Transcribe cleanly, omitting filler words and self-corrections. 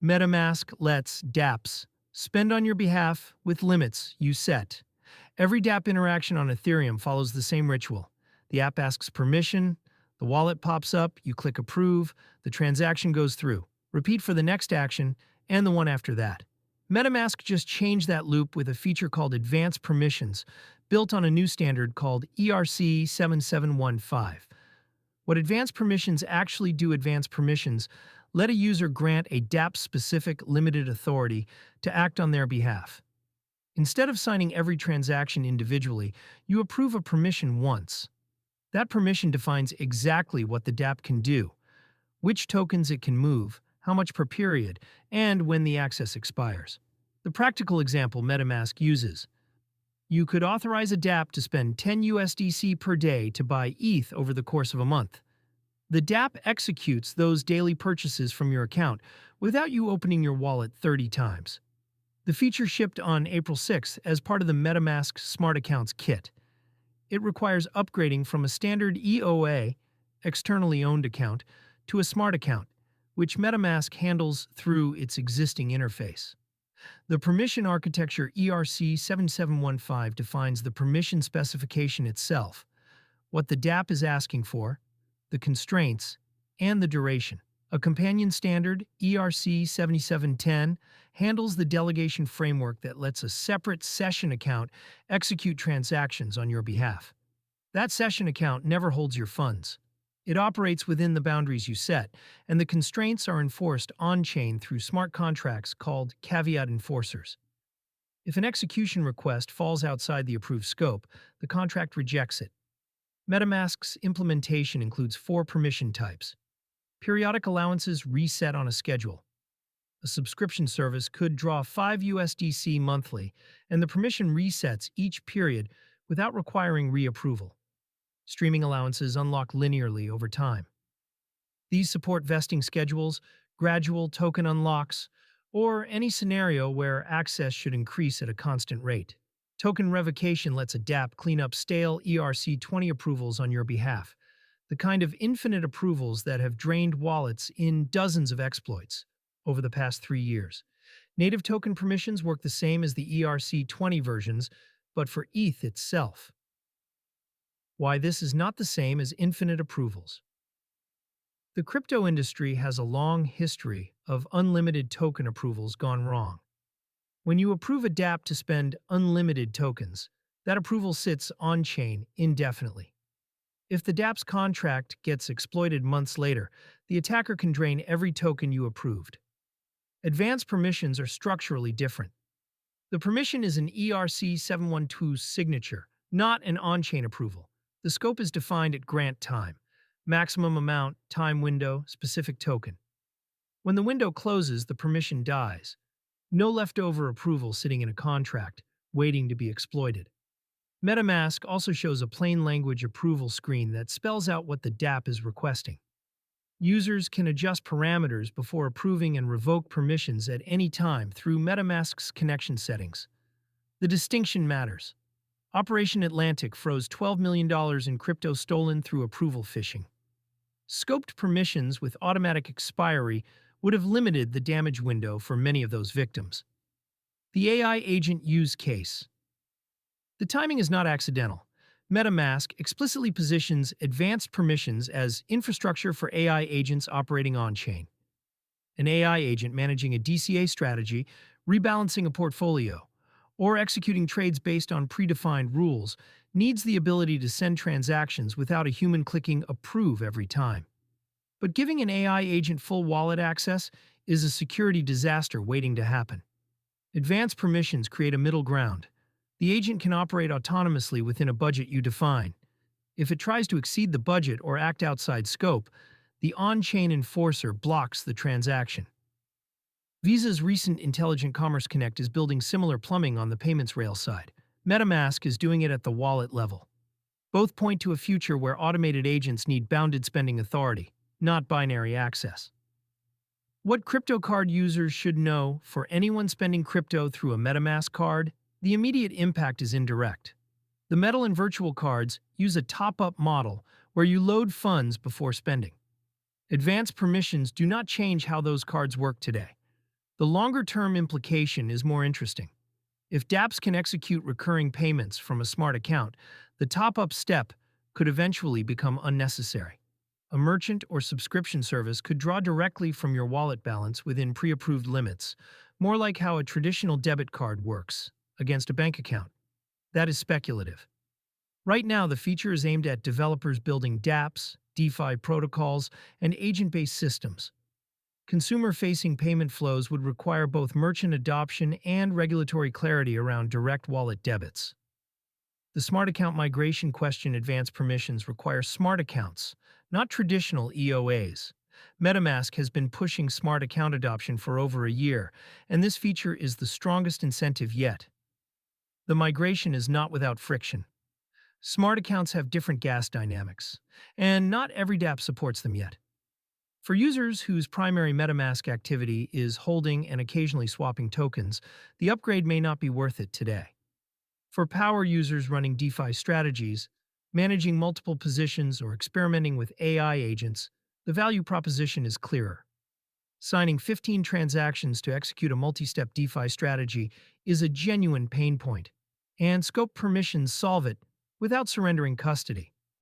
MetaMask lets Dapps spend on your behalf with limits you set. Every Dapp interaction on Ethereum follows the same ritual. The app asks permission, the wallet pops up, you click approve, the transaction goes through. Repeat for the next action and the one after that. MetaMask just changed that loop with a feature called Advanced Permissions, built on a new standard called ERC 7715. What Advanced Permissions actually do, Advanced Permissions let a user grant a Dapps-specific limited authority to act on their behalf. Instead of signing every transaction individually, you approve a permission once. That permission defines exactly what the Dapp can do, which tokens it can move, how much per period, and when the access expires. The practical example MetaMask uses: you could authorize a Dapp to spend 10 USDC per day to buy ETH over the course of a month. The Dapp executes those daily purchases from your account without you opening your wallet 30 times. The feature shipped on April 6th as part of the MetaMask Smart Accounts Kit. It requires upgrading from a standard EOA, externally owned account, to a smart account, which MetaMask handles through its existing interface. The permission architecture ERC 7715 defines the permission specification itself, what the Dapp is asking for, the constraints, and the duration. A companion standard, ERC 7710, handles the delegation framework that lets a separate session account execute transactions on your behalf. That session account never holds your funds. It operates within the boundaries you set, and the constraints are enforced on-chain through smart contracts called caveat enforcers. If an execution request falls outside the approved scope, the contract rejects it. MetaMask's implementation includes 4 permission types. Periodic allowances reset on a schedule. A subscription service could draw 5 USDC monthly, and the permission resets each period without requiring reapproval. Streaming allowances unlock linearly over time. These support vesting schedules, gradual token unlocks, or any scenario where access should increase at a constant rate. Token revocation lets a Dapp clean up stale ERC20 approvals on your behalf, the kind of infinite approvals that have drained wallets in dozens of exploits over the past 3 years. Native token permissions work the same as the ERC20 versions, but for ETH itself. Why this is not the same as infinite approvals. The crypto industry has a long history of unlimited token approvals gone wrong. When you approve a Dapp to spend unlimited tokens, that approval sits on-chain indefinitely. If the Dapp's contract gets exploited months later, the attacker can drain every token you approved. Advanced permissions are structurally different. The permission is an ERC 712 signature, not an on-chain approval. The scope is defined at grant time: maximum amount, time window, specific token. When the window closes, the permission dies. No leftover approval sitting in a contract, waiting to be exploited. MetaMask also shows a plain language approval screen that spells out what the Dapp is requesting. Users can adjust parameters before approving and revoke permissions at any time through MetaMask's connection settings. The distinction matters. Operation Atlantic froze $12 million in crypto stolen through approval phishing. Scoped permissions with automatic expiry would have limited the damage window for many of those victims. The AI agent use case. The timing is not accidental. MetaMask explicitly positions advanced permissions as infrastructure for AI agents operating on-chain. An AI agent managing a DCA strategy, rebalancing a portfolio, or executing trades based on predefined rules needs the ability to send transactions without a human clicking approve every time. But giving an AI agent full wallet access is a security disaster waiting to happen. Advanced permissions create a middle ground. The agent can operate autonomously within a budget you define. If it tries to exceed the budget or act outside scope, the on-chain enforcer blocks the transaction. Visa's recent Intelligent Commerce Connect is building similar plumbing on the payments rail side. MetaMask is doing it at the wallet level. Both point to a future where automated agents need bounded spending authority, not binary access. What crypto card users should know: for anyone spending crypto through a MetaMask card, the immediate impact is indirect. The metal and virtual cards use a top-up model where you load funds before spending. Advanced permissions do not change how those cards work today. The longer-term implication is more interesting. If dApps can execute recurring payments from a smart account, the top-up step could eventually become unnecessary. A merchant or subscription service could draw directly from your wallet balance within pre-approved limits, more like how a traditional debit card works against a bank account. That is speculative. Right now, the feature is aimed at developers building dApps, DeFi protocols, and agent-based systems. Consumer-facing payment flows would require both merchant adoption and regulatory clarity around direct wallet debits. The smart account migration question advanced permissions require smart accounts, not traditional EOAs. MetaMask has been pushing smart account adoption for over a year, and this feature is the strongest incentive yet. The migration is not without friction. Smart accounts have different gas dynamics, and not every dApp supports them yet. For users whose primary MetaMask activity is holding and occasionally swapping tokens, the upgrade may not be worth it today. For power users running DeFi strategies, managing multiple positions, or experimenting with AI agents, the value proposition is clearer. Signing 15 transactions to execute a multi-step DeFi strategy is a genuine pain point, and scope permissions solve it without surrendering custody.